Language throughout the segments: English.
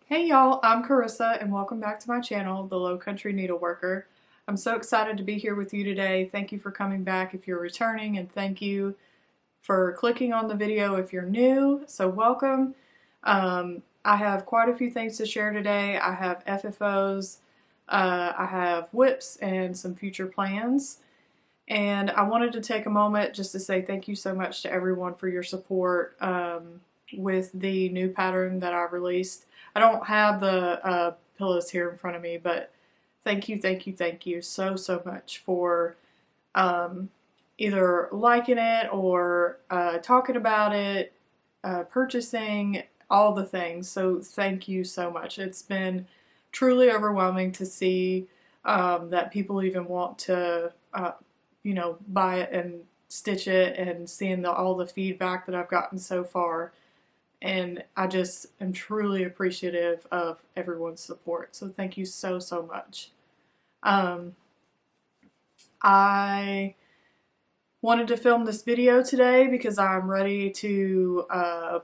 Hey y'all, I'm Carissa and welcome back to my channel, The Low Country Needleworker. I'm so excited to be here with you today. Thank you for coming back if you're returning, and thank you for clicking on the video if you're new. So welcome. I have quite a few things to share today. I have FFOs, I have whips, and some future plans. And I wanted to take a moment just to say thank you so much to everyone for your support with the new pattern that I released. I don't have the pillows here in front of me, but thank you so much for either liking it or talking about it, purchasing, all the things. So thank you so much. It's been truly overwhelming to see that people even want to buy it and stitch it, and seeing all the feedback that I've gotten so far. And I just am truly appreciative of everyone's support. So thank you so much. I wanted to film this video today because I'm ready to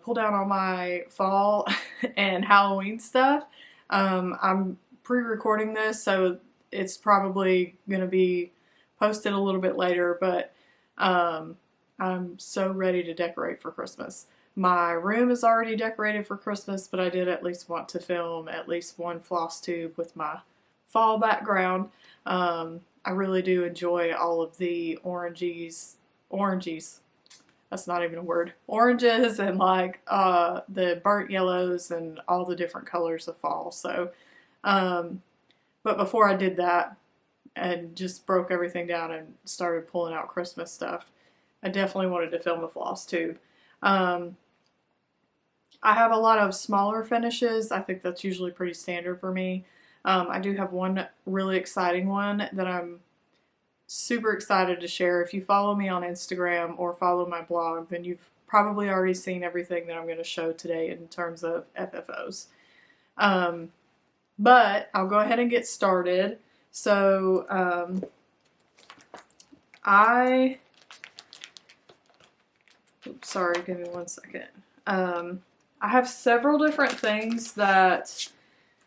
pull down on my fall and Halloween stuff. I'm pre-recording this, so it's probably going to be posted a little bit later, but I'm so ready to decorate for Christmas. My room is already decorated for Christmas, but I did at least want to film at least one Flosstube with my fall background. I really do enjoy all of the oranges, that's not even a word, oranges, and like the burnt yellows and all the different colors of fall. So, but before I did that and just broke everything down and started pulling out Christmas stuff, I definitely wanted to film a Flosstube. I have a lot of smaller finishes. I think that's usually pretty standard for me. I do have one really exciting one that I'm super excited to share. If you follow me on Instagram or follow my blog, then you've probably already seen everything that I'm going to show today in terms of FFOs. But I'll go ahead and get started. So sorry, give me one second. I have several different things that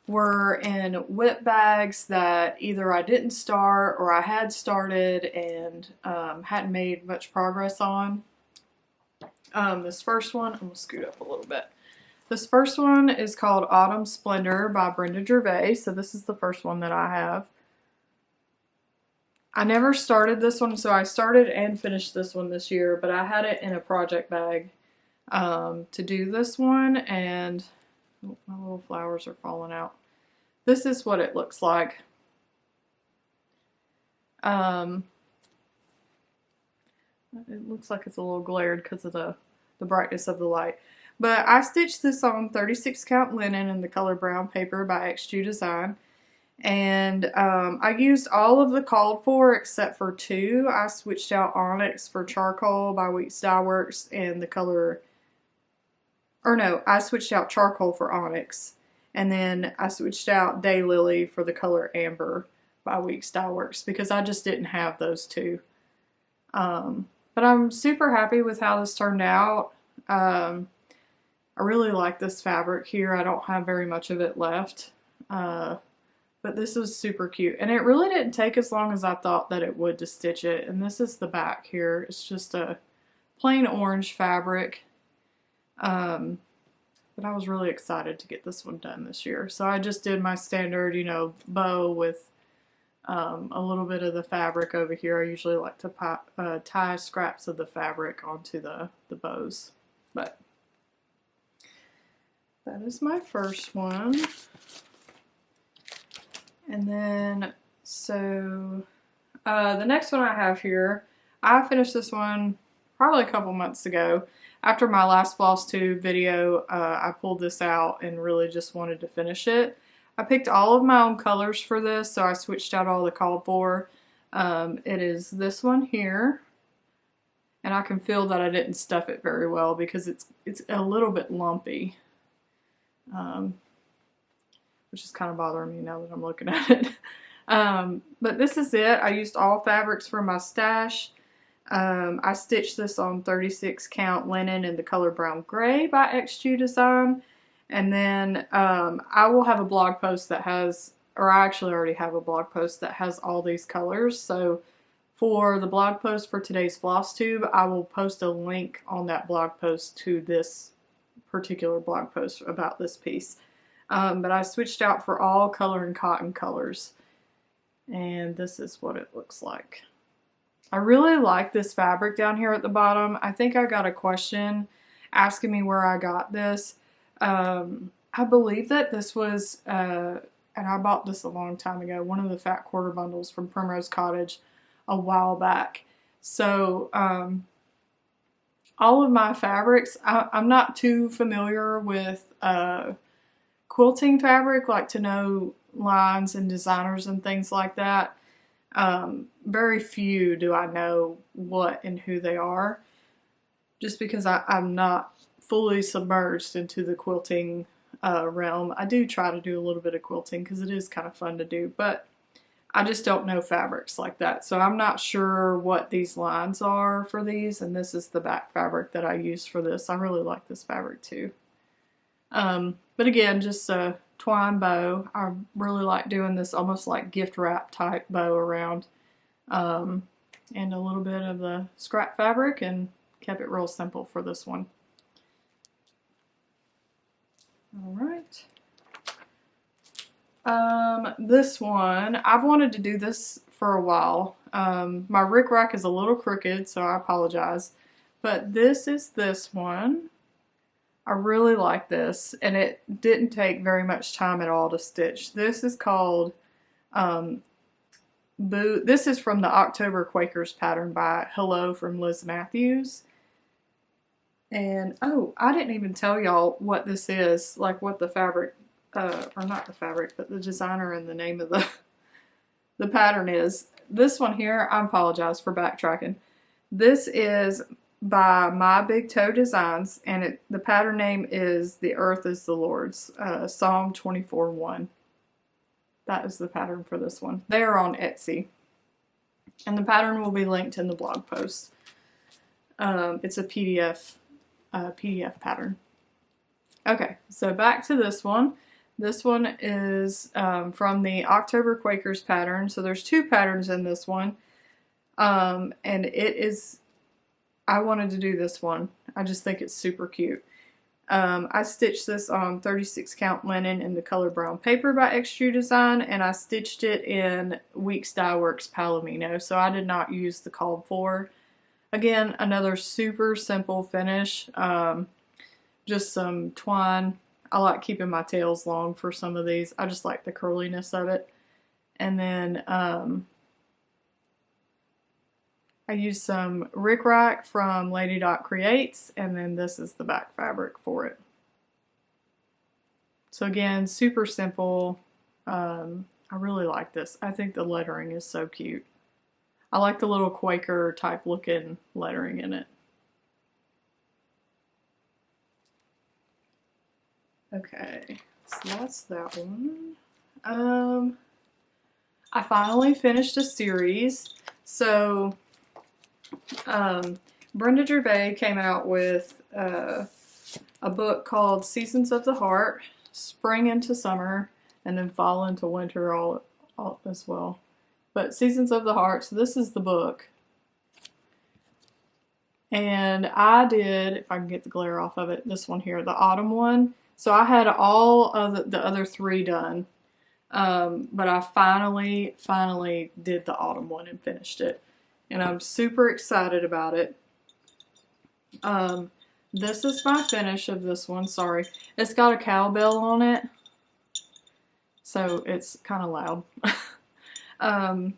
were in whip bags that either I didn't start or I had started and hadn't made much progress on. This first one, I'm going to scoot up a little bit. This first one is called Autumn Splendor by Brenda Gervais. So this is the first one that I have. I never started this one, so I started and finished this one this year, but I had it in a project bag to do this one, and oh, my little flowers are falling out. This is what it looks like. It looks like it's a little glared because of the brightness of the light. But I stitched this on 36 count linen in the color brown paper by XG Design. And I used all of the called for except for two. I switched out Onyx for Charcoal by Weeks Dye Works and the color, or no, I switched out Charcoal for Onyx, and then I switched out Daylily for the color Amber by Weeks Dye Works because I just didn't have those two. But I'm super happy with how this turned out. I really like this fabric here. I don't have very much of it left. But this is super cute. And it really didn't take as long as I thought that it would to stitch it. And this is the back here. It's just a plain orange fabric. But I was really excited to get this one done this year. So I just did my standard, bow with a little bit of the fabric over here. I usually like to tie scraps of the fabric onto the bows. But that is my first one. And then, so, the next one I have here, I finished this one probably a couple months ago. After my last Flosstube video, I pulled this out and really just wanted to finish it. I picked all of my own colors for this, so I switched out all the called for. It is this one here. And I can feel that I didn't stuff it very well because it's a little bit lumpy. Which is kind of bothering me now that I'm looking at it. But this is it. I used all fabrics for my stash. I stitched this on 36 count linen in the color brown gray by XG Design. And then I will have a blog post that has, or I actually already have a blog post that has all these colors. So for the blog post for today's Flosstube, I will post a link on that blog post to this particular blog post about this piece. But I switched out for all color and cotton colors. And this is what it looks like. I really like this fabric down here at the bottom. I think I got a question asking me where I got this. I believe that this was, and I bought this a long time ago, one of the fat quarter bundles from Primrose Cottage a while back. So all of my fabrics, I'm not too familiar with quilting fabric, like to know lines and designers and things like that. Very few do I know what and who they are, just because I'm not fully submerged into the quilting realm. I do try to do a little bit of quilting because it is kind of fun to do, but I just don't know fabrics like that. So I'm not sure what these lines are for these, and this is the back fabric that I used for this. I really like this fabric too. But again, just a twine bow. I really like doing this almost like gift wrap type bow around, and a little bit of the scrap fabric, and kept it real simple for this one. All right. This one, I've wanted to do this for a while. My rickrack is a little crooked, so I apologize. But this is this one. I really like this, and it didn't take very much time at all to stitch. This is called this is from the October Quakers pattern by Hello from Liz Matthews. And oh, I didn't even tell y'all what this is, like what the fabric, or not the fabric, but the designer and the name of the pattern is. This one here, I apologize for backtracking. This is by My Big Toe Designs, and the pattern name is The Earth is the Lord's, Psalm 24:1. That is the pattern for this one. They are on Etsy, and the pattern will be linked in the blog post. It's a PDF pattern. Okay, so back to this one. This one is from the October Quakers pattern. So there's two patterns in this one, and it is, I wanted to do this one. I just think it's super cute. I stitched this on 36 count linen in the color brown paper by Extrude Design, and I stitched it in Weeks Dye Works Palomino, so I did not use the called for. Again, another super simple finish, just some twine. I like keeping my tails long for some of these. I just like the curliness of it. And then I used some rickrack from Lady Dot Creates, and then this is the back fabric for it. So again, super simple. I really like this. I think the lettering is so cute. I like the little Quaker type looking lettering in it. Okay, so that's that one. I finally finished a series. So Brenda Gervais came out with a book called Seasons of the Heart, Spring into Summer, and then Fall into Winter all as well. But Seasons of the Heart, so this is the book. And I did, if I can get the glare off of it, this one here, the autumn one. So I had all of the other three done, but I finally did the autumn one and finished it. And I'm super excited about it. This is my finish of this one, sorry. It's got a cowbell on it, so it's kind of loud. Oh,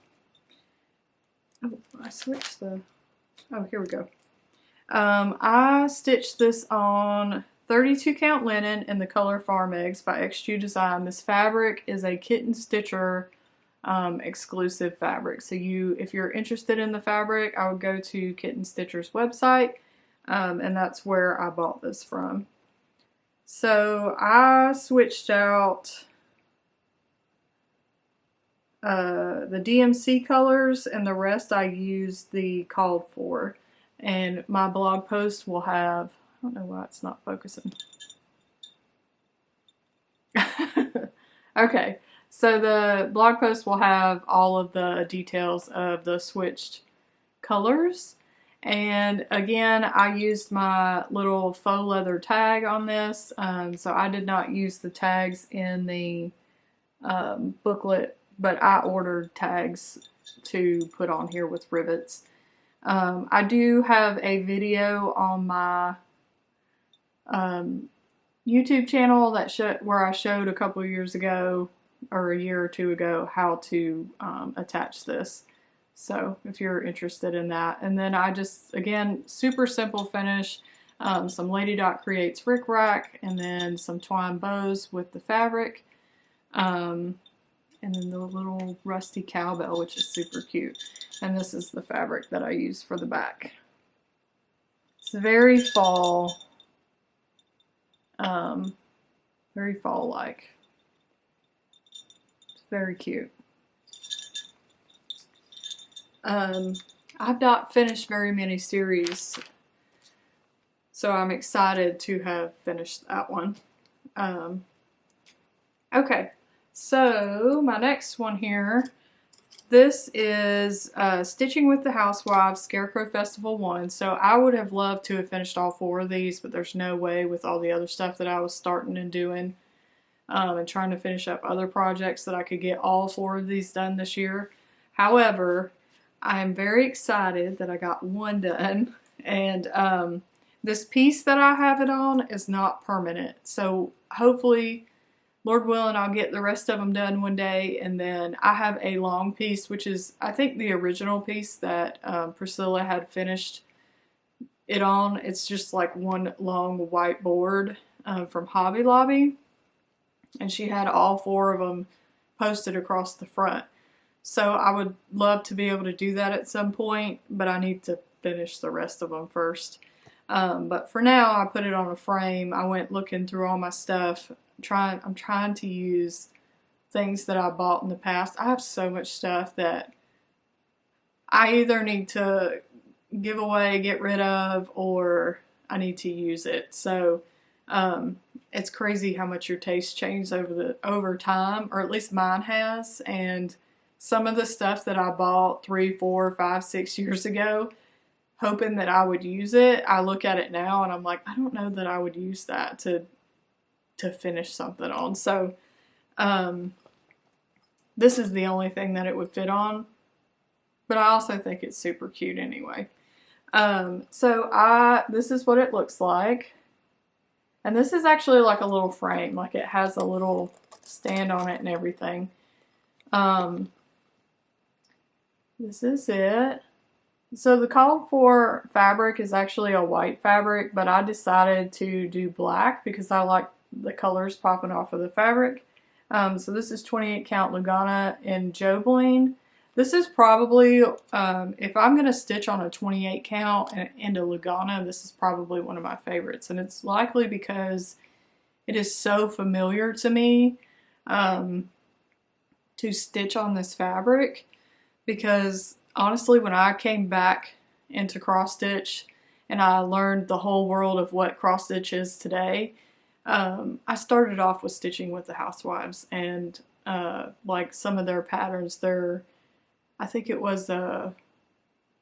I switched the, oh, here we go. I stitched this on 32 count linen in the color Farm Eggs by Extrude Design. This fabric is a Kitten Stitcher exclusive fabric. So if you're interested in the fabric, I would go to Kitten Stitcher's website, and that's where I bought this from. So I switched out the DMC colors, and the rest I used the called for. And my blog post will have, I don't know why it's not focusing. Okay, so the blog post will have all of the details of the switched colors. And again, I used my little faux leather tag on this, so I did not use the tags in the booklet, but I ordered tags to put on here with rivets. I do have a video on my YouTube channel that where I showed a couple of years ago, or a year or two ago, how to attach this. So if you're interested in that. And then I just, again, super simple finish. Some Lady Dot Creates rickrack, and then some twine bows with the fabric. And then the little rusty cowbell, which is super cute. And this is the fabric that I use for the back. It's very fall. Very fall-like. It's very cute. I've not finished very many series, so I'm excited to have finished that one. Okay, so my next one here, this is Stitching with the Housewives Scarecrow Festival 1. So I would have loved to have finished all 4 of these, but there's no way with all the other stuff that I was starting and doing and trying to finish up other projects that I could get all 4 of these done this year. However, I'm very excited that I got one done, and this piece that I have it on is not permanent. So hopefully, Lord willing, I'll get the rest of them done one day, and then I have a long piece, which is, I think, the original piece that Priscilla had finished it on. It's just like one long whiteboard from Hobby Lobby, and she had all 4 of them posted across the front. So I would love to be able to do that at some point, but I need to finish the rest of them first. But for now, I put it on a frame. I went looking through all my stuff. I'm trying to use things that I bought in the past. I have so much stuff that I either need to give away, get rid of, or I need to use it. So it's crazy how much your taste changes over time, or at least mine has. And some of the stuff that I bought 3, 4, 5, 6 years ago, hoping that I would use it, I look at it now and I'm like, I don't know that I would use that to finish something on. So this is the only thing that it would fit on, but I also think it's super cute anyway. So this is what it looks like, and this is actually like a little frame, like it has a little stand on it and everything. This is it. So the called for fabric is actually a white fabric, but I decided to do black because I like the colors popping off of the fabric. So this is 28 count Lugana in Jobeline. This is probably, if I'm going to stitch on a 28 count and into Lugana, this is probably one of my favorites. And it's likely because it is so familiar to me to stitch on this fabric. Because honestly, when I came back into cross stitch and I learned the whole world of what cross stitch is today, I started off with Stitching with the Housewives, and like some of their patterns, I think it was the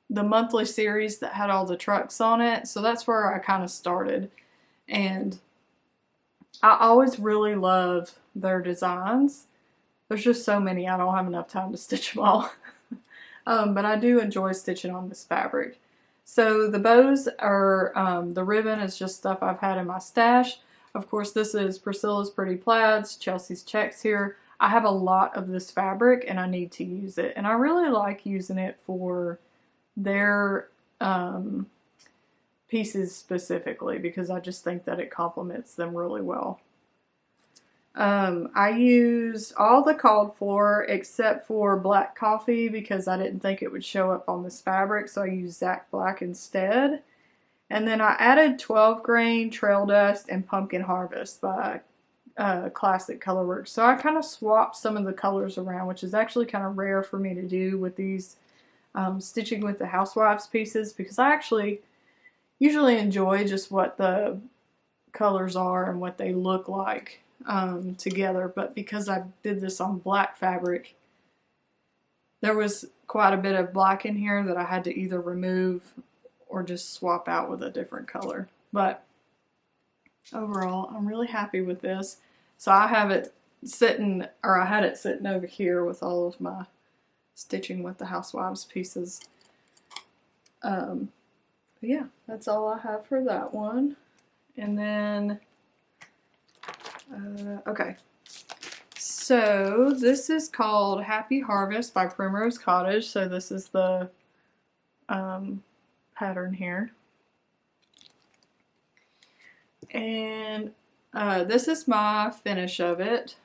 monthly series that had all the trucks on it, so that's where I kind of started. And I always really love their designs. There's just so many, I don't have enough time to stitch them all. But I do enjoy stitching on this fabric. So the bows are, the ribbon is just stuff I've had in my stash. Of course, this is Priscilla's Pretty Plaids, Chelsea's Checks here. I have a lot of this fabric and I need to use it. And I really like using it for their pieces specifically because I just think that it complements them really well. I use all the called for except for black coffee because I didn't think it would show up on this fabric, so I used Zac Black instead. And then I added 12 grain, Trail Dust, and Pumpkin Harvest by Classic Colorworks. So I kind of swapped some of the colors around, which is actually kind of rare for me to do with these Stitching with the Housewives pieces, because I actually usually enjoy just what the colors are and what they look like. together, but because I did this on black fabric, there was quite a bit of black in here that I had to either remove or just swap out with a different color. But overall, I'm really happy with this. So I have it sitting, or I had it sitting over here with all of my stitching with the Housewives pieces. Yeah, that's all I have for that one. And then, okay. So this is called Happy Harvest by Primrose Cottage. So this is the pattern here. And this is my finish of it.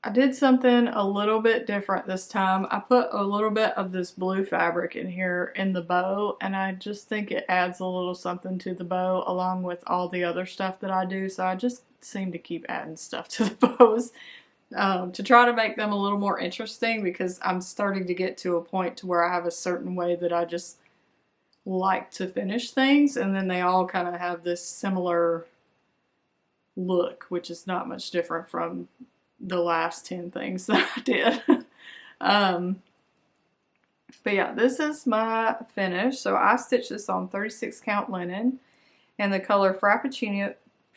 I did something a little bit different this time. I put a little bit of this blue fabric in here in the bow, and I just think it adds a little something to the bow along with all the other stuff that I do. So I just seem to keep adding stuff to the bows to try to make them a little more interesting, because I'm starting to get to a point to where I have a certain way that I just like to finish things, and then they all kind of have this similar look, which is not much different from the last 10 things that I did. But yeah, this is my finish. So I stitched this on 36 count linen and the color Frappuccino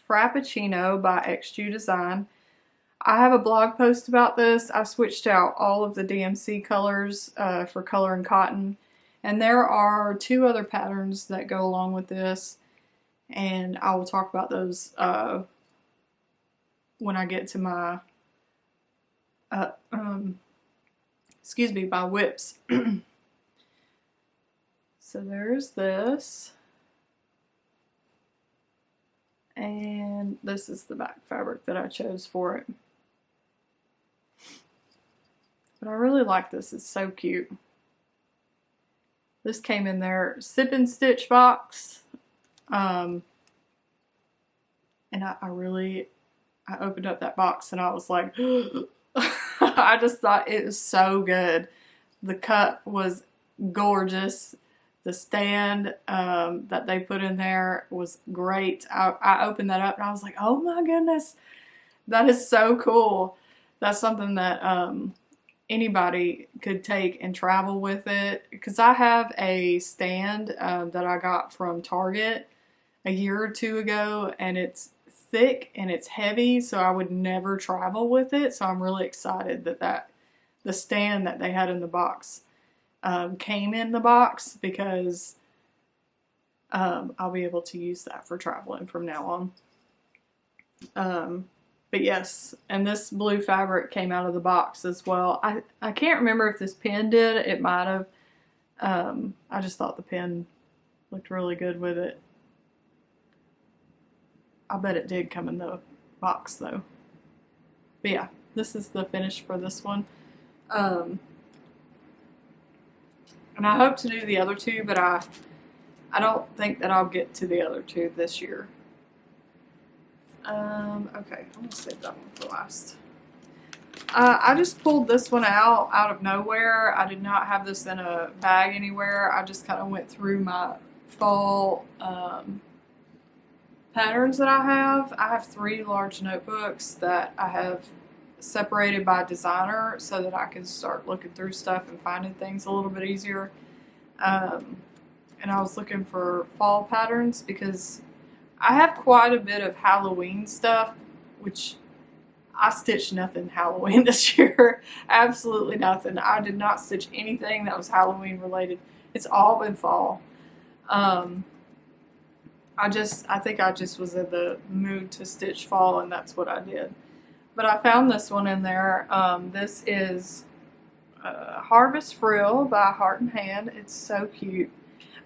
by XU Design. I have a blog post about this. I switched out all of the DMC colors for color and cotton. And there are 2 other patterns that go along with this, and I will talk about those when I get to my excuse me, my whips. So there's this, and this is the back fabric that I chose for it. But I really like this. It's so cute. This came in their Sip and Stitch box. And I opened up that box and I was like, I just thought it was so good. The cut was gorgeous. The stand that they put in there was great. I opened that up and I was like, oh my goodness, that is so cool. That's something that anybody could take and travel with it, because I have a stand that I got from Target a year or 2 ago, and it's thick and it's heavy, so I would never travel with it. So I'm really excited that the stand that they had in the box came in the box, because I'll be able to use that for traveling from now on. But yes, and this blue fabric came out of the box as well. I can't remember if this pen did. It might have. I just thought the pen looked really good with it. I bet it did come in the box though. But yeah, this is the finish for this one. And I hope to do the other 2, but I don't think that I'll get to the other 2 this year. Okay, I'm gonna save that one for last. I just pulled this one out of nowhere. I did not have this in a bag anywhere. I just kind of went through my fall patterns that I have. I have 3 large notebooks that I have separated by designer so that I can start looking through stuff and finding things a little bit easier. And I was looking for fall patterns because I have quite a bit of Halloween stuff, which I stitched nothing Halloween this year. Absolutely nothing. I did not stitch anything that was Halloween related. It's all been fall. I think I just was in the mood to stitch fall, and that's what I did. But I found this one in there. This is Harvest Frill by Heart and Hand. It's so cute.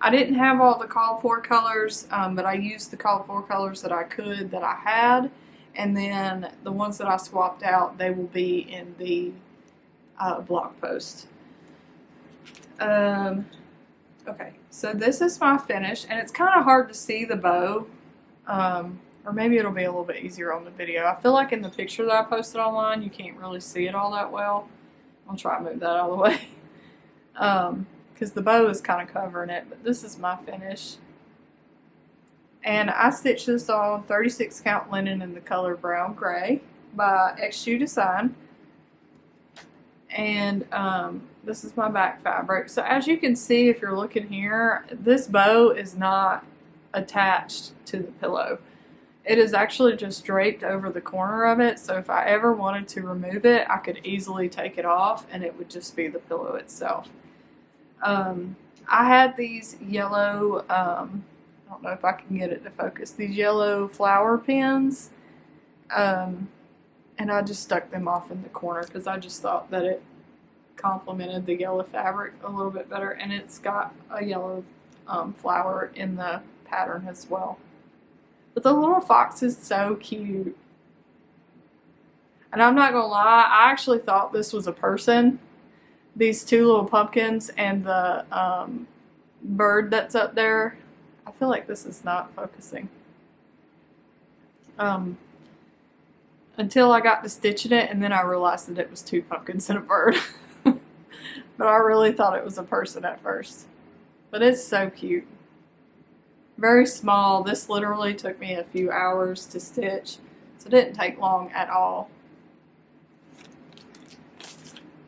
I didn't have all the called for colors, but I used the called for colors that I could, that I had. And then the ones that I swapped out, they will be in the blog post. Okay, so this is my finish, and it's kind of hard to see the bow, or maybe it'll be a little bit easier on the video. I feel like in the picture that I posted online, you can't really see it all that well. I'll try to move that out of the way, because the bow is kind of covering it, but this is my finish. And I stitched this on 36 count linen in the color brown gray by XU Design. And this is my back fabric. So as you can see, if you're looking here, this bow is not attached to the pillow. It is actually just draped over the corner of it, so if I ever wanted to remove it, I could easily take it off and it would just be the pillow itself. I had these yellow, I don't know if I can get it to focus, these yellow flower pins, and I just stuck them off in the corner because I just thought that it complemented the yellow fabric a little bit better, and it's got a yellow flower in the pattern as well. But the little fox is so cute. And I'm not gonna lie, I actually thought this was a person. These two little pumpkins and the bird that's up there. I feel like this is not focusing. Until I got to stitching it, and then I realized that it was two pumpkins and a bird. But I really thought it was a person at first. But it's so cute. Very small. This literally took me a few hours to stitch, so it didn't take long at all.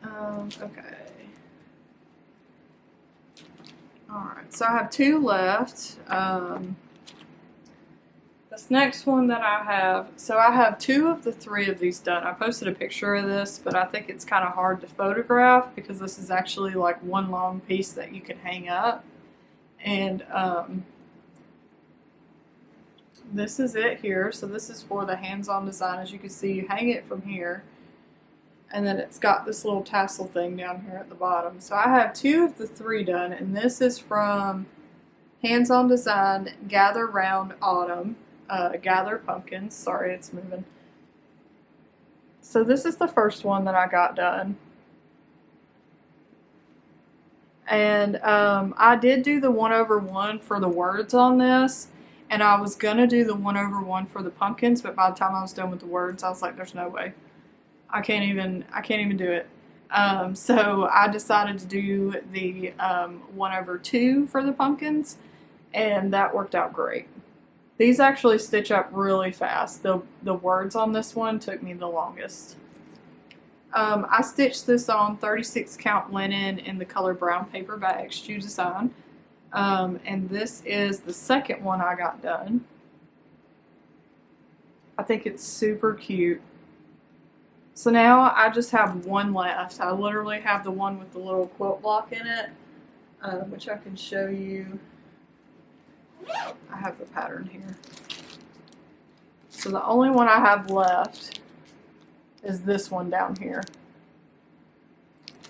Okay. Alright, so I have two left. This next one that I have, so I have two of the three of these done. I posted a picture of this, but I think it's kind of hard to photograph because this is actually like one long piece that you can hang up. And this is it here. So this is for the hands-on design. As you can see, you hang it from here, and then it's got this little tassel thing down here at the bottom. So I have two of the three done, and this is from Hands-on Design, Gather Round Autumn, Gather Pumpkins. Sorry, it's moving. So this is the first one that I got done. And I did do the 1/1 for the words on this. And I was going to do the 1/1 for the pumpkins, but by the time I was done with the words, I was like, there's no way. I can't even do it. So I decided to do the 1/2 for the pumpkins, and that worked out great. These actually stitch up really fast. The words on this one took me the longest. I stitched this on 36 count linen in the color brown paper by XU Design. And this is the second one I got done. I think it's super cute. So now I just have one left. I literally have the one with the little quilt block in it, which I can show you. I have the pattern here. So the only one I have left is this one down here.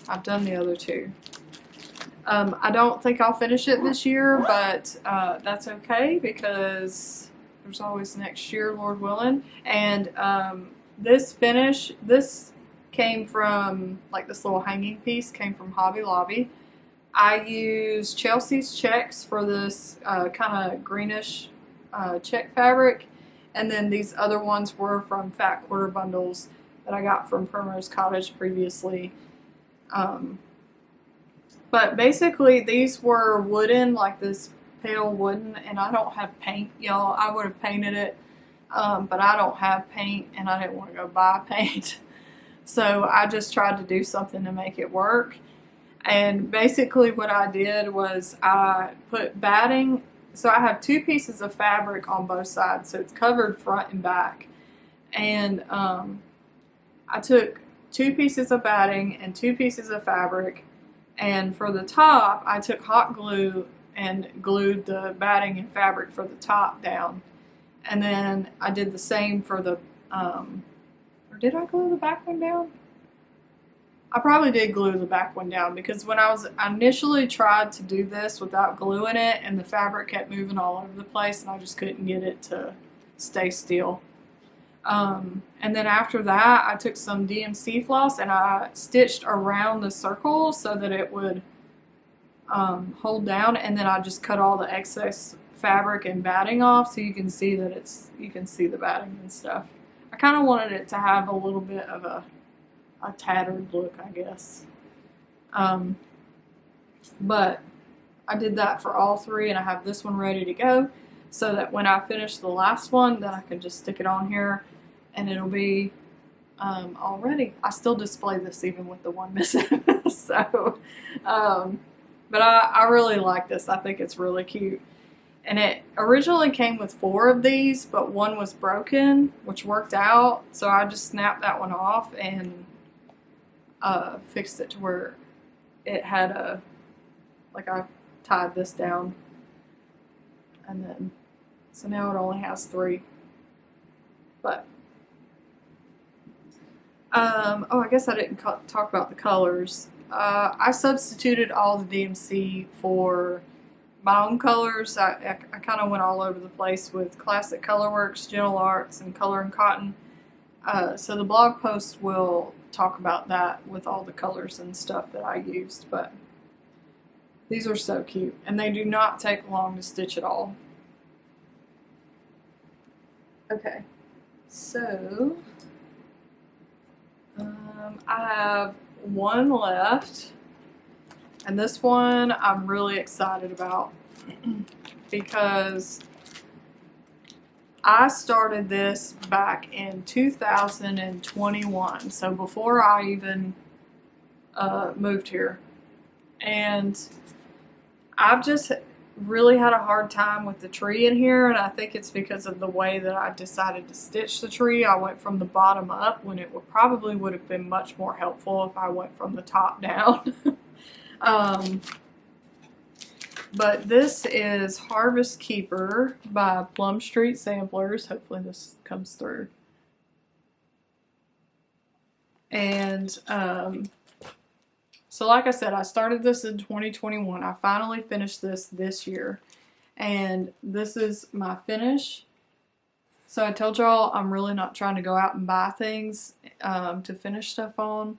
I've done the other two. I don't think I'll finish it this year, but that's okay because there's always next year, Lord willing. And this came from, like this little hanging piece came from Hobby Lobby. I used Chelsea's checks for this kind of greenish check fabric. And then these other ones were from Fat Quarter Bundles that I got from Primrose Cottage previously. But basically these were wooden, like this pale wooden, and I don't have paint, y'all. I would have painted it, but I don't have paint and I didn't want to go buy paint. So I just tried to do something to make it work. And basically what I did was I put batting. So I have two pieces of fabric on both sides, so it's covered front and back. And I took two pieces of batting and two pieces of fabric, and for the top I took hot glue and glued the batting and fabric for the top down. And then I did the same for the or did I glue the back one down? I probably did glue the back one down because when I initially tried to do this without gluing it, and the fabric kept moving all over the place and I just couldn't get it to stay still. And then after that I took some DMC floss and I stitched around the circle so that it would hold down, and then I just cut all the excess fabric and batting off so you can see that you can see the batting and stuff. I kind of wanted it to have a little bit of a tattered look, I guess. But I did that for all three, and I have this one ready to go. so that when I finish the last one, then I can just stick it on here and it'll be all ready. I still display this even with the one missing. So, but I really like this. I think it's really cute. And it originally came with 4 of these, but one was broken, which worked out. So I just snapped that one off and fixed it to where it had a, like I tied this down. And then, so now it only has 3. But, oh, I guess I didn't talk about the colors. I substituted all the DMC for my own colors. I kind of went all over the place with Classic Colorworks, Gentle Arts, and Color and Cotton. So the blog post will talk about that with all the colors and stuff that I used. But these are so cute, and they do not take long to stitch at all. Okay, so I have one left, and this one I'm really excited about because I started this back in 2021, so before I even moved here, and I've just really had a hard time with the tree in here, and I think it's because of the way that I decided to stitch the tree. I went from the bottom up when it probably would have been much more helpful if I went from the top down. But this is Harvest Keeper by Plum Street Samplers. Hopefully this comes through. And so like I said, I started this in 2021. I finally finished this year. And this is my finish. So I told y'all I'm really not trying to go out and buy things to finish stuff on.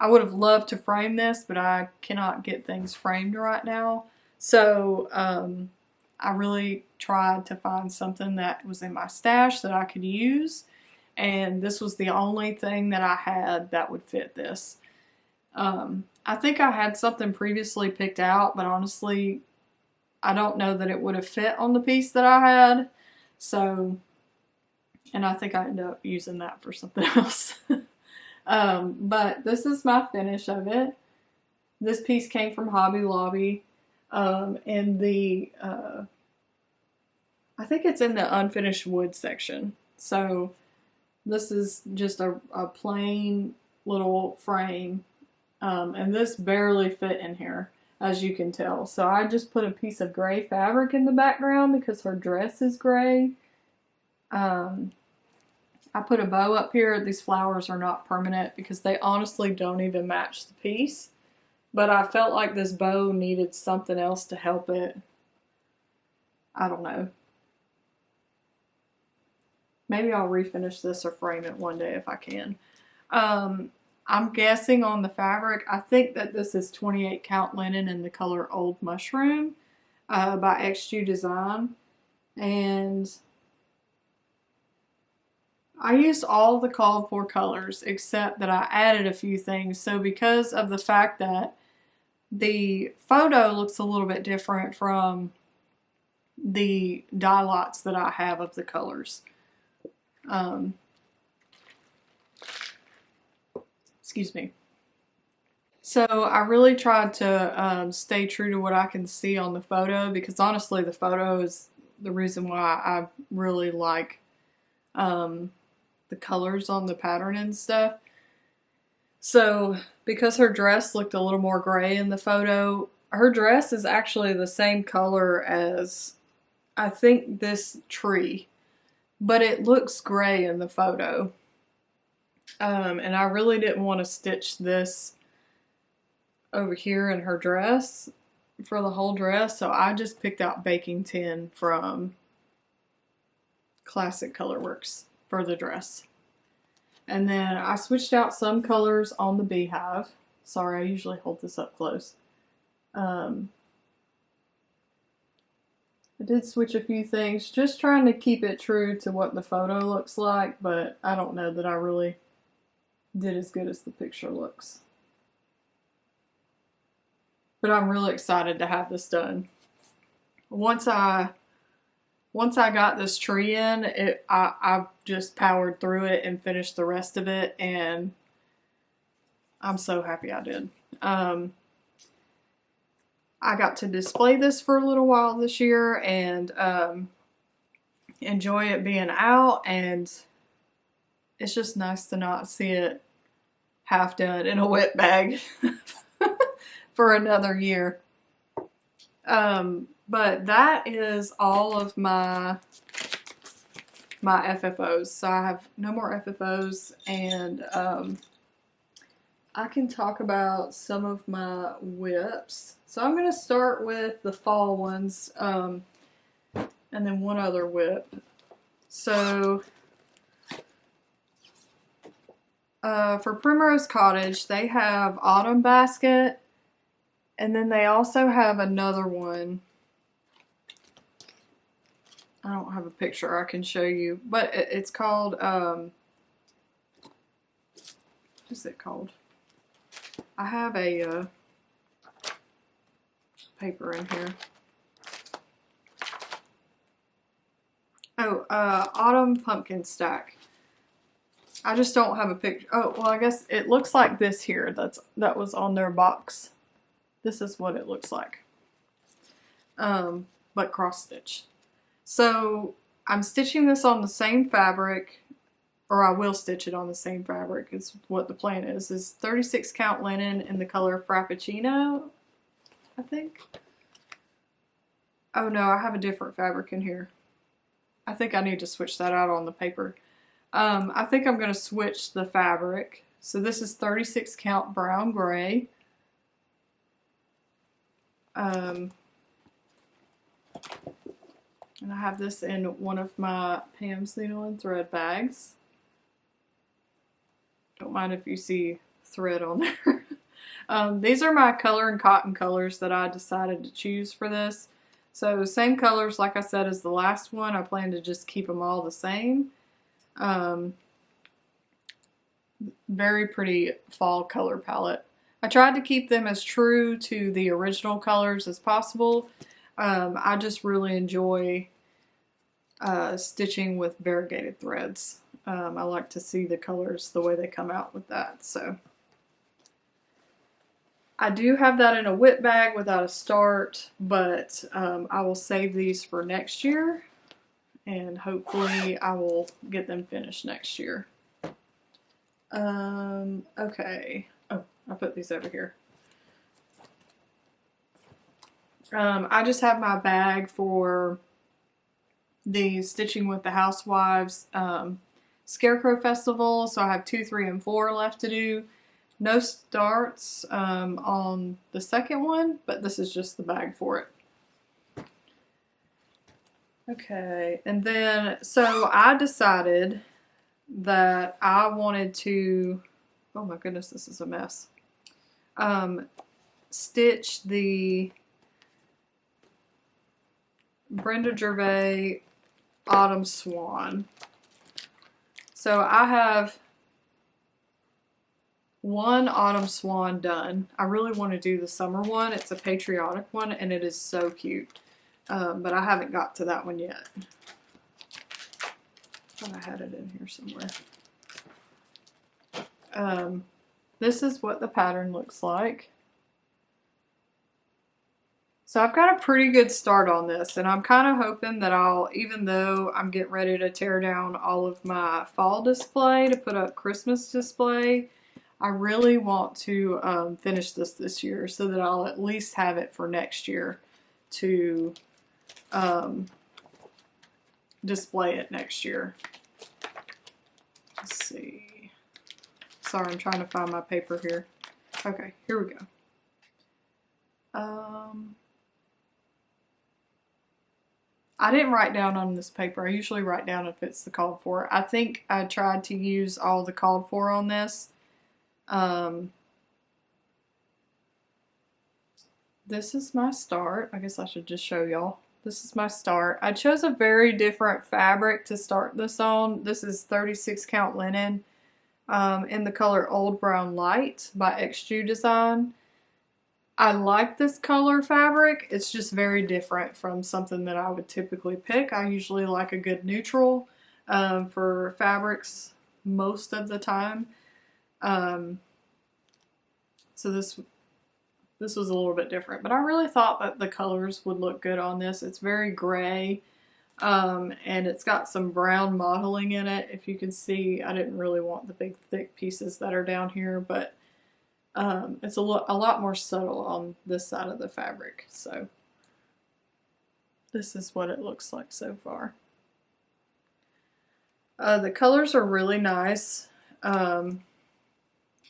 I would have loved to frame this, but I cannot get things framed right now. So I really tried to find something that was in my stash that I could use. And this was the only thing that I had that would fit this. I think I had something previously picked out, but honestly, I don't know that it would have fit on the piece that I had. So, and I think I ended up using that for something else. But this is my finish of it. This piece came from Hobby Lobby. In the, I think it's in the unfinished wood section. So this is just a plain little frame. And this barely fit in here, as you can tell. So I just put a piece of gray fabric in the background because her dress is gray. I put a bow up here. These flowers are not permanent because they honestly don't even match the piece. But I felt like this bow needed something else to help it. I don't know. Maybe I'll refinish this or frame it one day if I can. I'm guessing on the fabric, I think that this is 28 count linen in the color Old Mushroom by XG Design. And I used all the called for colors except that I added a few things. So because of the fact that the photo looks a little bit different from the dye lots that I have of the colors. Excuse me. So I really tried to stay true to what I can see on the photo because honestly the photo is the reason why I really like the colors on the pattern and stuff. So because her dress looked a little more gray in the photo, her dress is actually the same color as I think this tree, but it looks gray in the photo. And I really didn't want to stitch this over here in her dress for the whole dress, so I just picked out baking tin from Classic Colorworks for the dress. And then I switched out some colors on the beehive. Sorry, I usually hold this up close. I did switch a few things, just trying to keep it true to what the photo looks like, but I don't know that I really did as good as the picture looks. But I'm really excited to have this done. Once I once I got this tree in, I just powered through it and finished the rest of it, and I'm so happy I did. I got to display this for a little while this year and enjoy it being out, and it's just nice to not see it half done in a wet bag for another year. But that is all of my FFOs. So I have no more FFOs, and I can talk about some of my whips. So I'm going to start with the fall ones, and then one other whip. So for Primrose Cottage, they have Autumn Basket, and then they also have another one. I don't have a picture I can show you, but it's called, what is it called? I have a paper in here. Oh, Autumn Pumpkin Stack. I just don't have a picture. Oh, well, I guess it looks like this here. That was on their box. This is what it looks like. But cross stitch. So I'm stitching this on the same fabric, or I will stitch it on the same fabric. Is what the plan is 36 count linen in the color Frappuccino, I think. Oh no, I have a different fabric in here. I think I need to switch that out on the paper. I think I'm going to switch the fabric. So this is 36 count brown gray. And I have this in one of my Pam's Needle and Thread bags. Don't mind if you see thread on there. These are my color and cotton colors that I decided to choose for this. So same colors, like I said, as the last one. I plan to just keep them all the same. Very pretty fall color palette. I tried to keep them as true to the original colors as possible. I just really enjoy stitching with variegated threads. I like to see the colors the way they come out with that. So I do have that in a whip bag without a start, but I will save these for next year, and hopefully I will get them finished next year. Okay. Oh, I put these over here. I just have my bag for the Stitching with the Housewives Scarecrow Festival. So I have 2, 3, and 4 left to do. No starts on the second one, but this is just the bag for it. Okay, and then, so I decided that I wanted to, oh my goodness, this is a mess, stitch the Brenda Gervais Autumn Swan. So I have one Autumn Swan done. I really want to do the summer one. It's a patriotic one, and it is so cute. But I haven't got to that one yet. I thought I had it in here somewhere. This is what the pattern looks like. So I've got a pretty good start on this, and I'm kind of hoping that I'll, even though I'm getting ready to tear down all of my fall display to put up Christmas display, I really want to finish this year so that I'll at least have it for next year to display it next year. Let's see. Sorry, I'm trying to find my paper here. Okay, here we go. I didn't write down on this paper. I usually write down if it's the called for. I think I tried to use all the called for on this. This is my start. I guess I should just show y'all. This is my start. I chose a very different fabric to start this on. This is 36 count linen in the color Old Brown Light by XJU Design. I like this color fabric. It's just very different from something that I would typically pick. I usually like a good neutral for fabrics most of the time. So this was a little bit different, but I really thought that the colors would look good on this. It's very gray, and it's got some brown modeling in it. If you can see, I didn't really want the big thick pieces that are down here, but it's a lot more subtle on this side of the fabric. So this is what it looks like so far. The colors are really nice.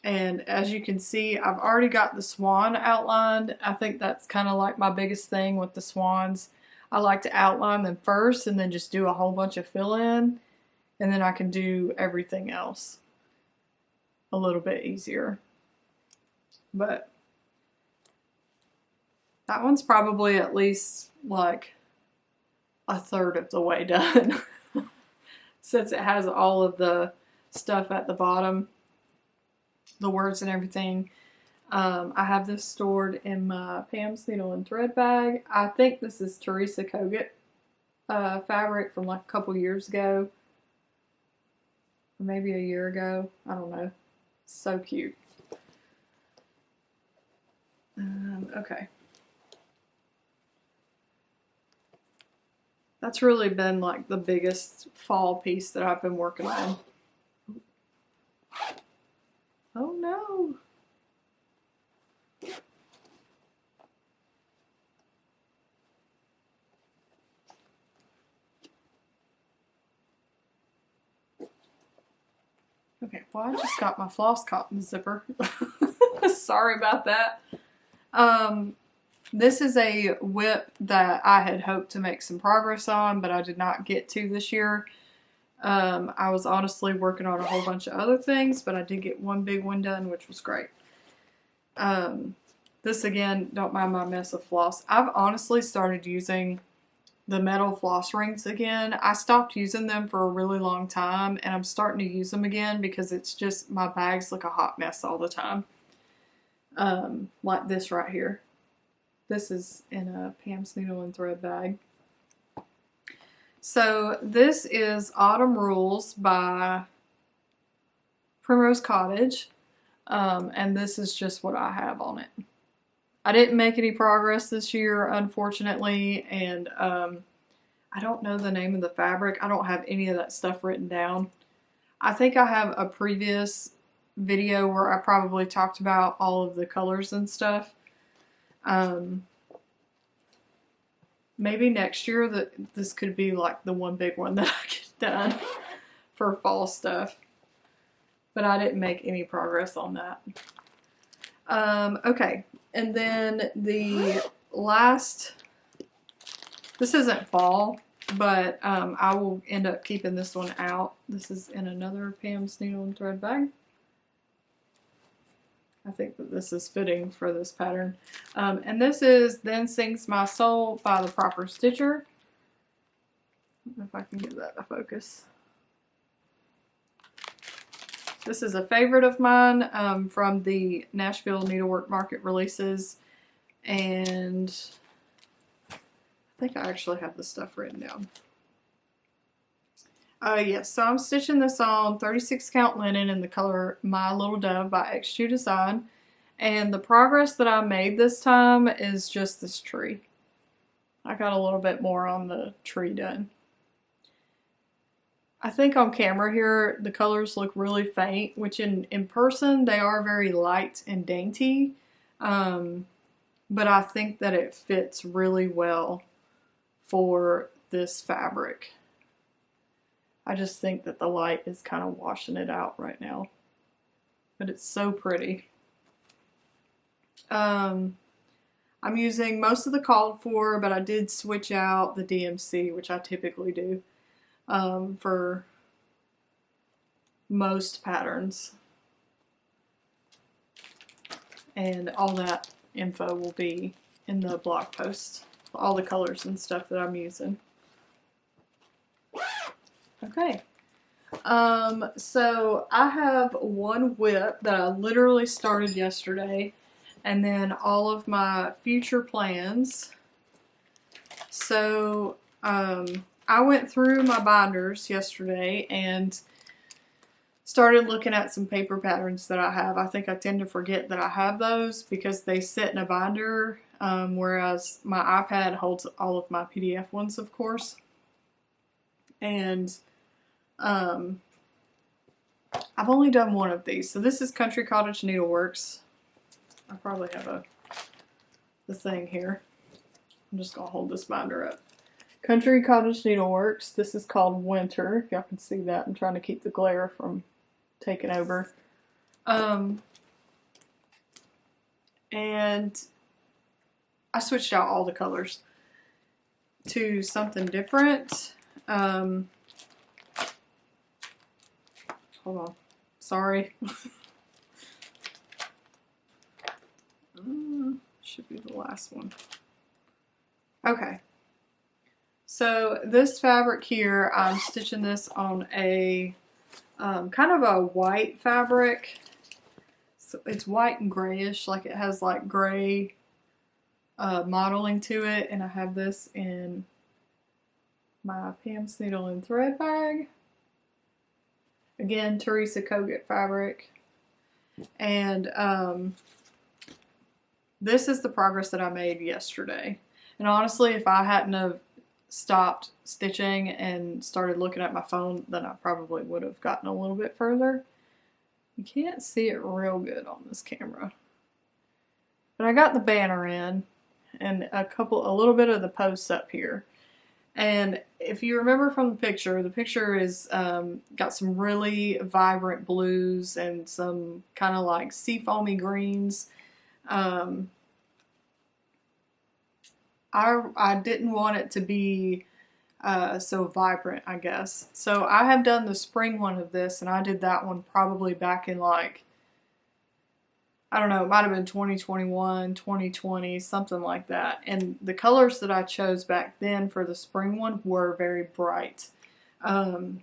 And as you can see, I've already got the swan outlined. I think that's kind of like my biggest thing with the swans. I like to outline them first and then just do a whole bunch of fill-in, and then I can do everything else a little bit easier. But that one's probably at least like a third of the way done since it has all of the stuff at the bottom, the words and everything. I have this stored in my Pam's Needle and Thread bag. I think this is Teresa Kogut fabric from like a couple years ago, or maybe a year ago. I don't know. So cute. Okay. That's really been like the biggest fall piece that I've been working on. Oh no. Okay, well I just got my floss cotton zipper. Sorry about that. This is a whip that I had hoped to make some progress on, but I did not get to this year. I was honestly working on a whole bunch of other things, but I did get one big one done, which was great. This again, don't mind my mess of floss. I've honestly started using the metal floss rings again. I stopped using them for a really long time, and I'm starting to use them again because it's just, my bags look a hot mess all the time. Like this right here. This is in a Pam's Needle and Thread bag. So this is Autumn Rules by Primrose Cottage, and this is just what I have on it. I didn't make any progress this year, unfortunately, and I don't know the name of the fabric. I don't have any of that stuff written down. I think I have a previous video where I probably talked about all of the colors and stuff. Maybe next year that this could be like the one big one that I get done for fall stuff. But I didn't make any progress on that. Okay, and then the last, this isn't fall, but I will end up keeping this one out. This is in another Pam's Needle and Thread bag. I think that this is fitting for this pattern. And this is Then Sings My Soul by the Proper Stitcher. I don't know if I can get that to focus. This is a favorite of mine from the Nashville Needlework Market releases. And I think I actually have the stuff written down. Yes, so I'm stitching this on 36 count linen in the color My Little Dove by X2 Design. And the progress that I made this time is just this tree. I got a little bit more on the tree done. I think on camera here the colors look really faint, which in person they are very light and dainty. But I think that it fits really well for this fabric. I just think that the light is kind of washing it out right now. But it's so pretty. I'm using most of the called for, but I did switch out the DMC, which I typically do, for most patterns. And all that info will be in the blog post. All the colors and stuff that I'm using. Okay, so I have one whip that I literally started yesterday, and then all of my future plans. So I went through my binders yesterday and started looking at some paper patterns that I have. I think I tend to forget that I have those because they sit in a binder, whereas my iPad holds all of my PDF ones, of course. And I've only done one of these. So this is Country Cottage Needleworks. I probably have the thing here. I'm just going to hold this binder up. Country Cottage Needleworks. This is called Winter. If y'all can see that. I'm trying to keep the glare from taking over. And I switched out all the colors to something different. Hold on. Sorry. Should be the last one. Okay. So this fabric here, I'm stitching this on a kind of a white fabric. So it's white and grayish, like it has like gray modeling to it. And I have this in my Pam's Needle and Thread bag. Again, Teresa Kogut fabric. And this is the progress that I made yesterday. And honestly, if I hadn't have stopped stitching and started looking at my phone, then I probably would have gotten a little bit further. You can't see it real good on this camera. But I got the banner in and a little bit of the posts up here. And if you remember from the picture is got some really vibrant blues and some kind of like seafoamy greens. I didn't want it to be so vibrant, I guess. So I have done the spring one of this, and I did that one probably back in like, I don't know, it might have been 2021, 2020, something like that. And the colors that I chose back then for the spring one were very bright. But I'm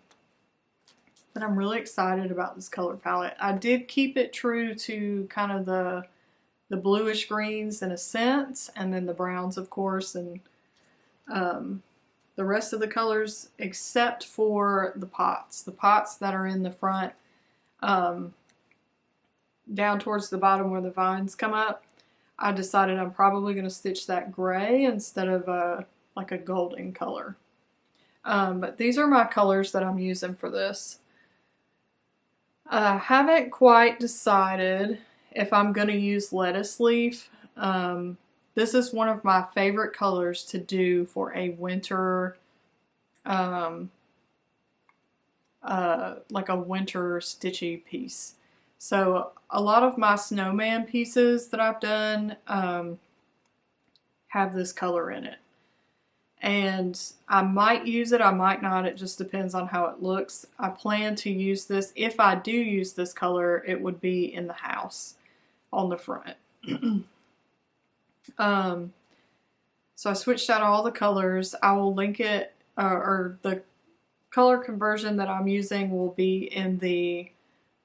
really excited about this color palette. I did keep it true to kind of the bluish greens in a sense, and then the browns, of course, and the rest of the colors except for the pots. The pots that are in the front, down towards the bottom where the vines come up, I decided I'm probably going to stitch that gray instead of like a golden color. But these are my colors that I'm using for this. I haven't quite decided if I'm going to use lettuce leaf. This is one of my favorite colors to do for a winter, like a winter stitchy piece. So a lot of my snowman pieces that I've done have this color in it. And I might use it, I might not, it just depends on how it looks. I plan to use this. If I do use this color, it would be in the house on the front. So I switched out all the colors. I will link it, or the color conversion that I'm using will be in the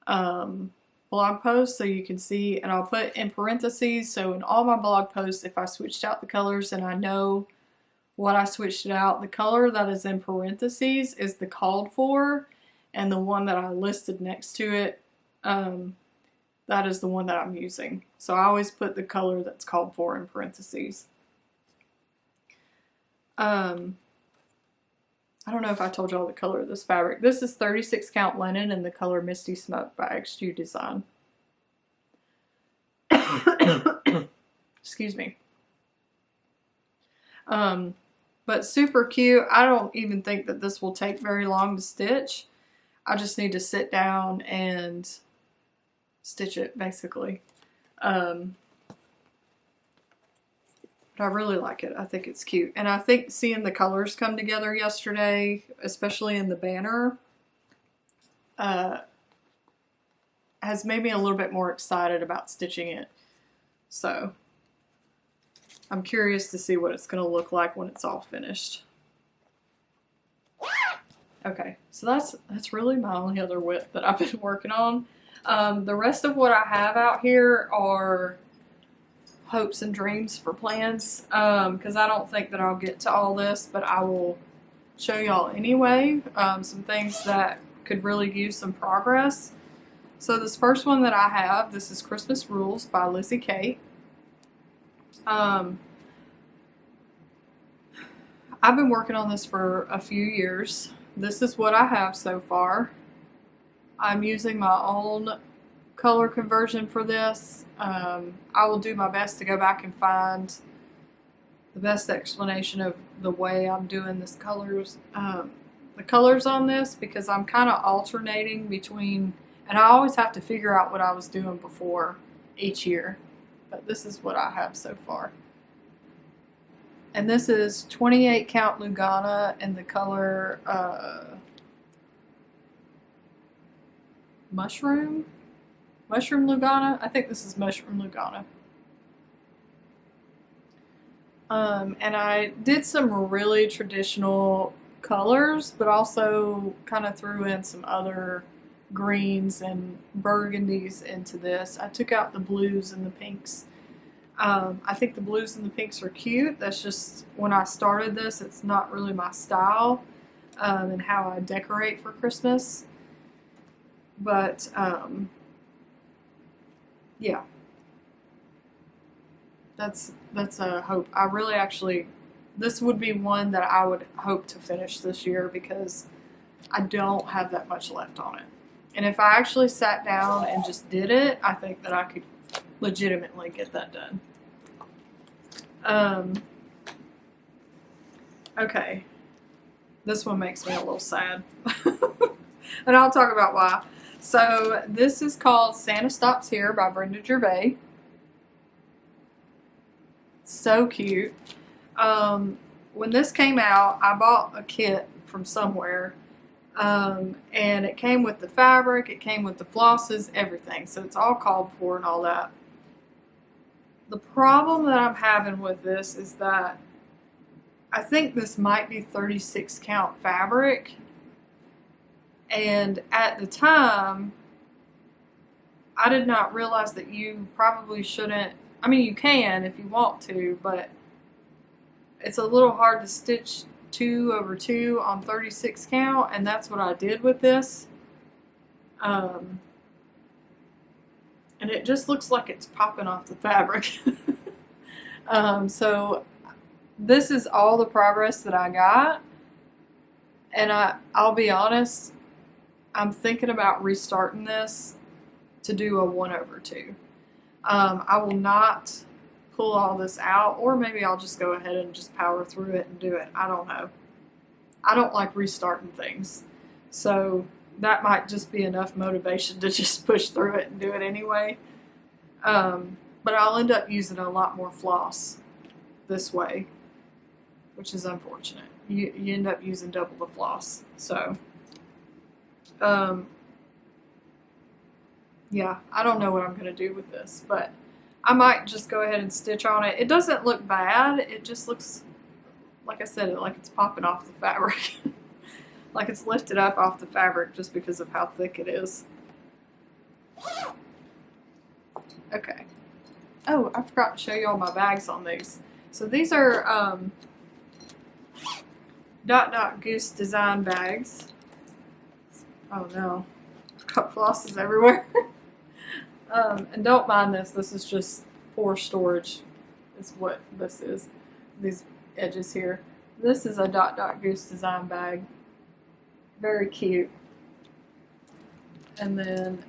blog post so you can see, and I'll put in parentheses, so in all my blog posts, if I switched out the colors and I know what I switched it out, the color that is in parentheses is the called for, and the one that I listed next to it, that is the one that I'm using. So I always put the color that's called for in parentheses. I don't know if I told y'all the color of this fabric. This is 36 count linen in the color Misty Smoke by XU Design. Excuse me. But super cute. I don't even think that this will take very long to stitch. I just need to sit down and stitch it, basically. But I really like it. I think it's cute. And I think seeing the colors come together yesterday, especially in the banner, has made me a little bit more excited about stitching it. So I'm curious to see what it's going to look like when it's all finished. Okay, so that's really my only other WIP that I've been working on. The rest of what I have out here are hopes and dreams for plans, because I don't think that I'll get to all this, but I will show y'all anyway, some things that could really use some progress. So this first one that I have, this is Christmas Rules by Lizzie Kate. I've been working on this for a few years. This is what I have so far. I'm using my own color conversion for this. I will do my best to go back and find the best explanation of the way I'm doing this colors, the colors on this, because I'm kind of alternating between, and I always have to figure out what I was doing before each year. But this is what I have so far. And this is 28 count Lugana in the color Mushroom Lugana. I think this is Mushroom Lugana. And I did some really traditional colors, but also kind of threw in some other greens and burgundies into this. I took out the blues and the pinks. I think the blues and the pinks are cute. That's just, when I started this, it's not really my style and how I decorate for Christmas. But, yeah. That's a hope. I really actually, this would be one that I would hope to finish this year because I don't have that much left on it. And if I actually sat down and just did it, I think that I could legitimately get that done. Okay. This one makes me a little sad. And I'll talk about why. So this is called Santa Stops Here by Brenda Gervais. So cute. When this came out, I bought a kit from somewhere. And it came with the fabric, it came with the flosses, everything. So it's all called for and all that. The problem that I'm having with this is that I think this might be 36 count fabric. And at the time, I did not realize that you probably shouldn't, I mean, you can if you want to, but it's a little hard to stitch 2 over 2 on 36 count, and that's what I did with this. And it just looks like it's popping off the fabric. So this is all the progress that I got, and I'll be honest, I'm thinking about restarting this to do a 1 over 2. I will not pull all this out, or maybe I'll just go ahead and just power through it and do it. I don't know. I don't like restarting things. So that might just be enough motivation to just push through it and do it anyway. But I'll end up using a lot more floss this way, which is unfortunate. You end up using double the floss. So, yeah, I don't know what I'm going to do with this, but I might just go ahead and stitch on it. It doesn't look bad. It just looks, like I said, like it's popping off the fabric. Like it's lifted up off the fabric just because of how thick it is. Okay. Oh, I forgot to show you all my bags on these. So these are Goose design bags. Oh no, I've got flosses everywhere. And don't mind this. This is just poor storage. Is what this is. These edges here. This is a Goose design bag. Very cute. And then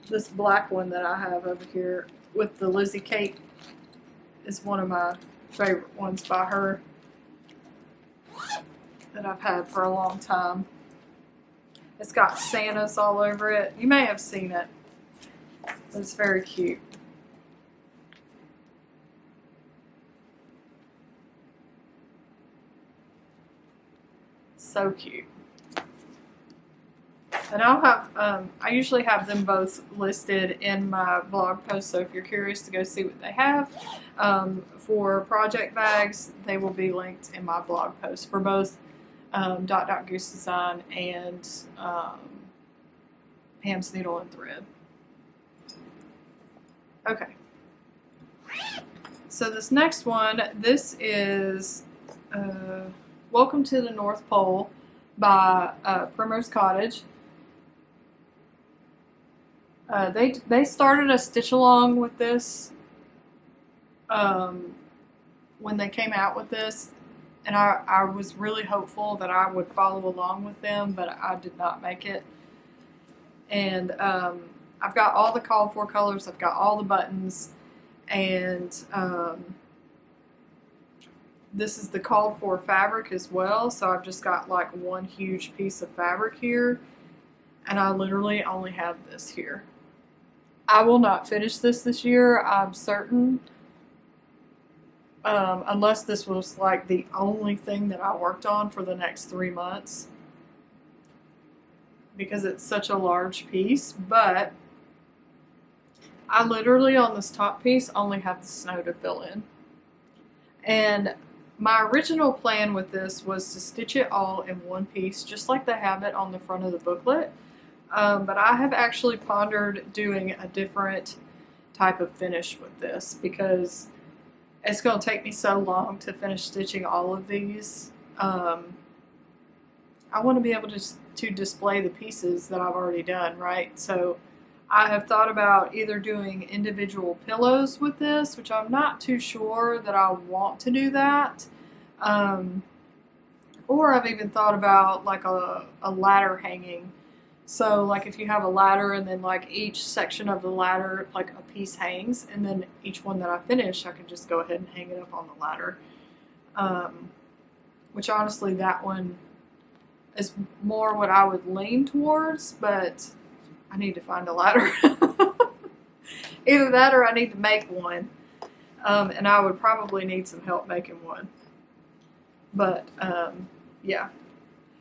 this black one that I have over here with the Lizzie Kate is one of my favorite ones by her that I've had for a long time. It's got Santas all over it. You may have seen it. It's very cute. So cute. And I'll have, I usually have them both listed in my blog post, so if you're curious to go see what they have, for project bags, they will be linked in my blog post for both Goose Design and Pam's Needle and Thread. Okay. So this next one, this is Welcome to the North Pole by Primrose Cottage. They started a stitch along with this when they came out with this, and I was really hopeful that I would follow along with them, but I did not make it. And I've got all the called for colors, I've got all the buttons, and this is the called for fabric as well, so I've just got like one huge piece of fabric here, and I literally only have this here. I will not finish this year, I'm certain, unless this was like the only thing that I worked on for the next 3 months, because it's such a large piece. But I literally on this top piece only have the snow to fill in. And my original plan with this was to stitch it all in one piece, just like they have it on the front of the booklet. But I have actually pondered doing a different type of finish with this, because it's going to take me so long to finish stitching all of these. I want to be able to display the pieces that I've already done, right? So I have thought about either doing individual pillows with this, which I'm not too sure that I want to do that. Or I've even thought about like a ladder hanging. So like if you have a ladder and then like each section of the ladder, like a piece hangs, and then each one that I finish, I can just go ahead and hang it up on the ladder. Which honestly, that one is more what I would lean towards, but I need to find a ladder. Either that or I need to make one. And I would probably need some help making one. But yeah.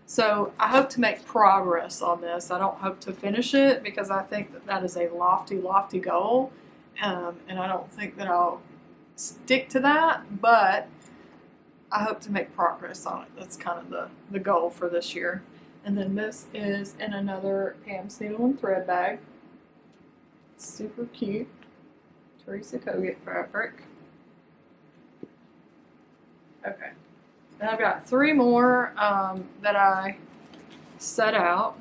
So I hope to make progress on this. I don't hope to finish it, because I think that that is a lofty, lofty goal. And I don't think that I'll stick to that, but I hope to make progress on it. That's kind of the goal for this year. And then this is in another Pam's Needle and Thread bag. Super cute. Teresa Kogut fabric. Okay. And I've got 3 more that I set out.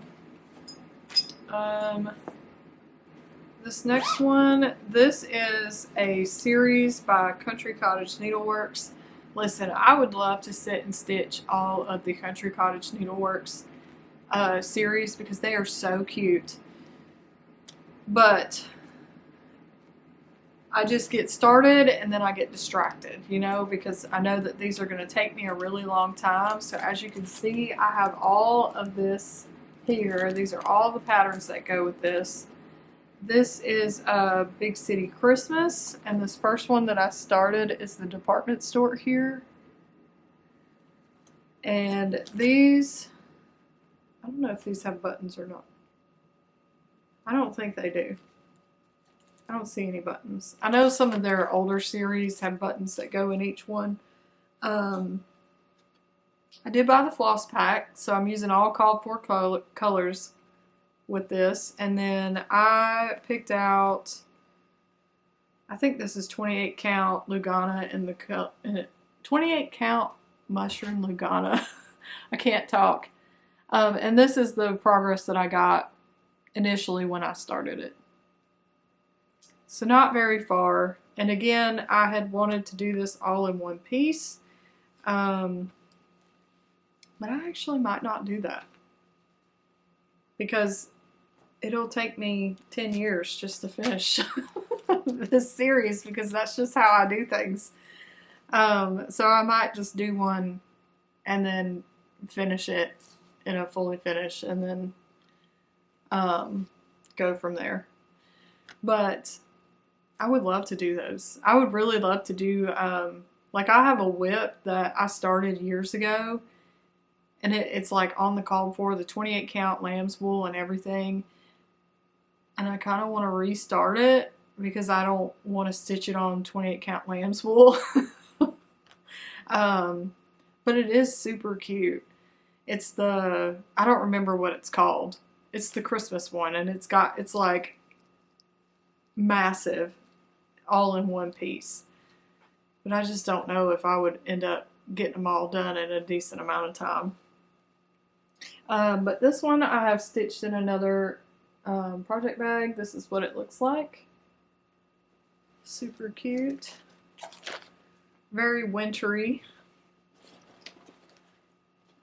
This next one, this is a series by Country Cottage Needleworks. Listen, I would love to sit and stitch all of the Country Cottage Needleworks series, because they are so cute. But I just get started and then I get distracted, you know, because I know that these are going to take me a really long time. So as you can see, I have all of this here. These are all the patterns that go with this. This is a Big City Christmas, and this first one that I started is the department store here. And these, I don't know if these have buttons or not. I don't think they do. I don't see any buttons. I know some of their older series have buttons that go in each one. I did buy the floss pack, so I'm using all called for colors with this. And then I picked out, I think this is 28 count Lugana in the 28 count mushroom Lugana. I can't talk. And this is the progress that I got initially when I started it. So not very far. And again, I had wanted to do this all in one piece. But I actually might not do that, because it'll take me 10 years just to finish this series, because that's just how I do things. So I might just do one and then finish it in a fully finish, and then go from there. But I would love to do those. I would really love to do, like I have a whip that I started years ago, and it's like on the call for the 28 count lamb's wool and everything. And I kind of want to restart it, because I don't want to stitch it on 28 count lamb's wool. But it is super cute. It's the, I don't remember what it's called. It's the Christmas one, and it's like massive. all in one piece. But I just don't know if I would end up getting them all done in a decent amount of time. But this one I have stitched in another project bag. This is what it looks like. Super cute. Very wintry.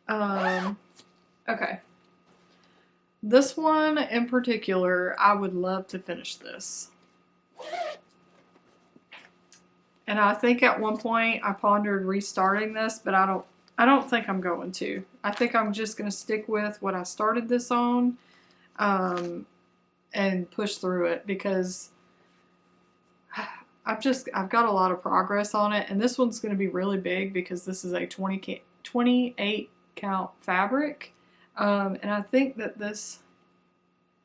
Okay. This one in particular, I would love to finish this. And I think at one point I pondered restarting this, but I don't think I'm going to. I think I'm just going to stick with what I started this on and push through it, because I've got a lot of progress on it, and this one's going to be really big because this is a 28 count fabric. And I think that this,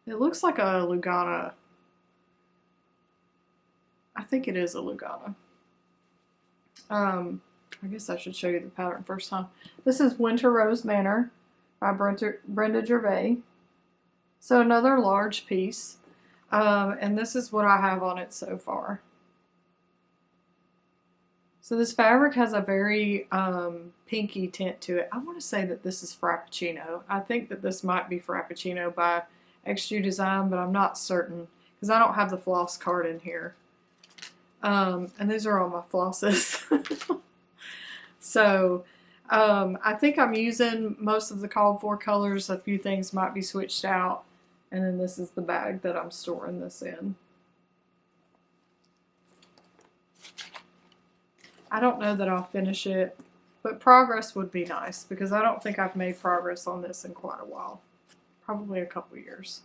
it looks like a Lugana. I think it is a Lugana. I guess I should show you the pattern first, huh? This is Winter Rose Manor by Brenda Gervais. So another large piece. And this is what I have on it so far. So this fabric has a very pinky tint to it. I want to say that this is Frappuccino. I think that this might be Frappuccino by XU Design, but I'm not certain because I don't have the floss card in here. And these are all my flosses. So I think I'm using most of the called for colors. A few things might be switched out. And then this is the bag that I'm storing this in. I don't know that I'll finish it, but progress would be nice because I don't think I've made progress on this in quite a while. Probably a couple years.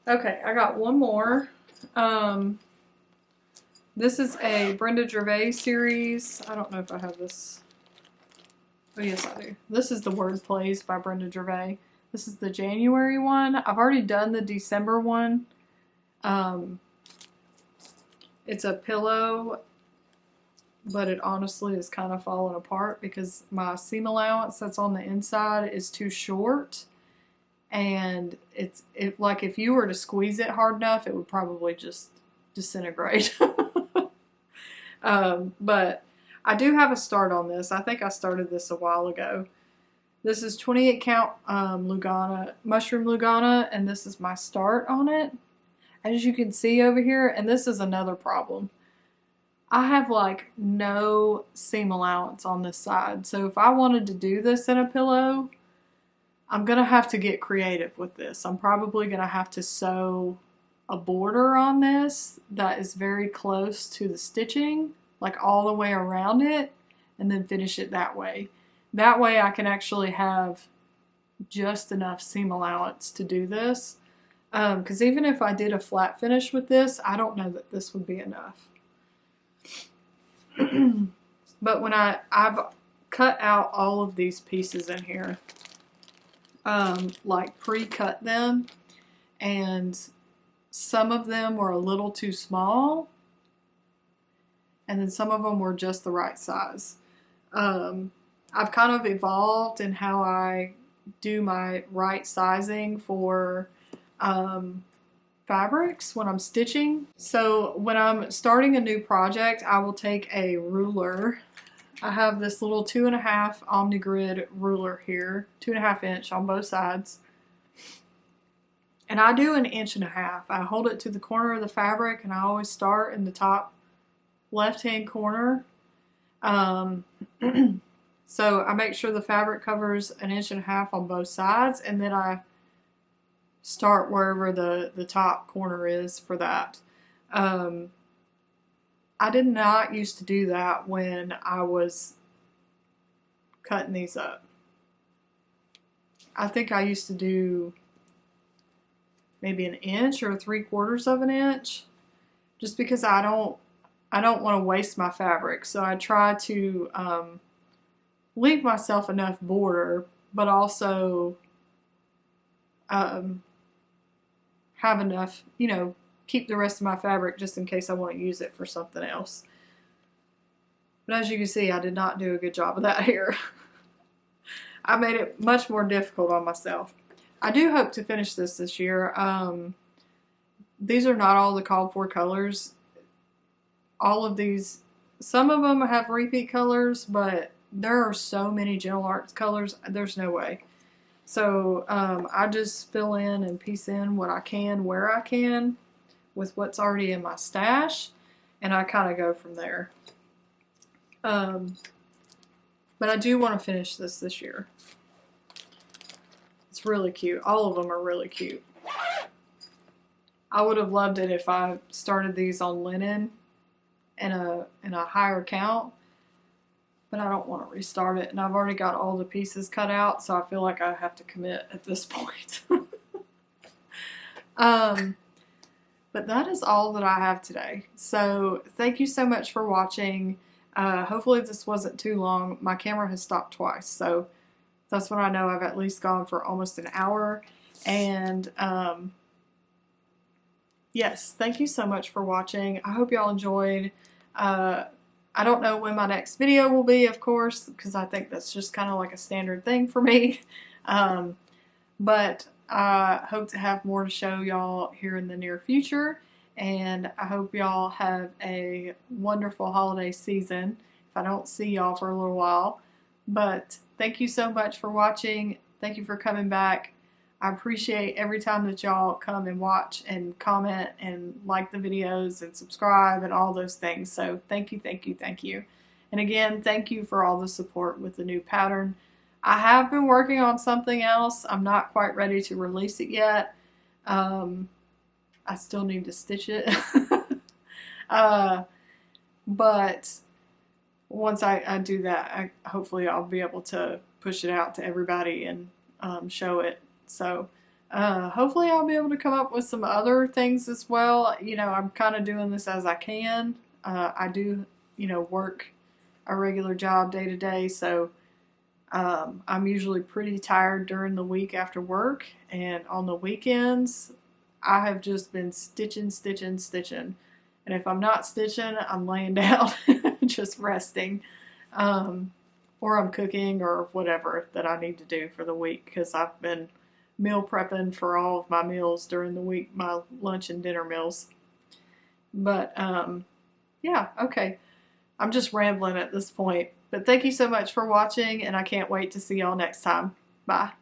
Okay, I got one more. This is a Brenda Gervais series. I don't know if I have this. Oh, yes, I do. This is the Word Plays by Brenda Gervais. This is the January one. I've already done the December one. It's a pillow, but it honestly is kind of falling apart because my seam allowance that's on the inside is too short. And it's like if you were to squeeze it hard enough, it would probably just disintegrate. But I do have a start on this. I think I started this a while ago. This is 28 count Lugana, mushroom Lugana, and this is my start on it. As you can see over here, and this is another problem. I have like no seam allowance on this side. So if I wanted to do this in a pillow, I'm going to have to get creative with this. I'm probably going to have to sew a border on this that is very close to the stitching, like all the way around it, and then finish it that way. That way I can actually have just enough seam allowance to do this. Because even if I did a flat finish with this, I don't know that this would be enough. But when I've cut out all of these pieces in here, like pre-cut them, and some of them were a little too small, and then some of them were just the right size. I've kind of evolved in how I do my right sizing for fabrics when I'm stitching. So when I'm starting a new project, I will take a ruler. I have this little 2.5 OmniGrid ruler here, 2.5 inch on both sides. And I do 1.5 inches. I hold it to the corner of the fabric, and I always start in the top left-hand corner. So I make sure the fabric covers 1.5 inches on both sides, and then I start wherever the top corner is for that. I did not used to do that when I was cutting these up. I think I used to do maybe 1 inch or 3/4 inch, just because I don't want to waste my fabric. So I try to leave myself enough border, but also have enough, keep the rest of my fabric just in case I want to use it for something else. But as you can see, I did not do a good job of that here. I made it much more difficult on myself. I do hope to finish this year. these are not all the called for colors. All of these, some of them have repeat colors, but there are so many Gentle Arts colors, there's no way. So I just fill in and piece in what I can where I can with what's already in my stash, and I kind of go from there. But I do want to finish this year. It's really cute. All of them are really cute. I would have loved it if I started these on linen in a higher count, but I don't want to restart it, and I've already got all the pieces cut out, so I feel like I have to commit at this point. But that is all that I have today. So thank you so much for watching. Hopefully this wasn't too long. My camera has stopped twice, so that's when I know I've at least gone for almost an hour. And yes, thank you so much for watching. I hope y'all enjoyed. I don't know when my next video will be, of course, because I think that's just kind of like a standard thing for me. But I hope to have more to show y'all here in the near future. And I hope y'all have a wonderful holiday season if I don't see y'all for a little while. But thank you so much for watching. Thank you for coming back. I appreciate every time that y'all come and watch and comment and like the videos and subscribe and all those things. So thank you, thank you, thank you. And again, thank you for all the support with the new pattern. I have been working on something else. I'm not quite ready to release it yet. I still need to stitch it. But once I do that, hopefully I'll be able to push it out to everybody and show it. So hopefully I'll be able to come up with some other things as well. You know, I'm kind of doing this as I can. I do, you know, work a regular job day to day, so I'm usually pretty tired during the week after work, and on the weekends I have just been stitching. And if I'm not stitching, I'm laying down just resting. Or I'm cooking or whatever that I need to do for the week, because I've been meal prepping for all of my meals during the week, my lunch and dinner meals. But yeah, okay. I'm just rambling at this point. But thank you so much for watching, and I can't wait to see y'all next time. Bye.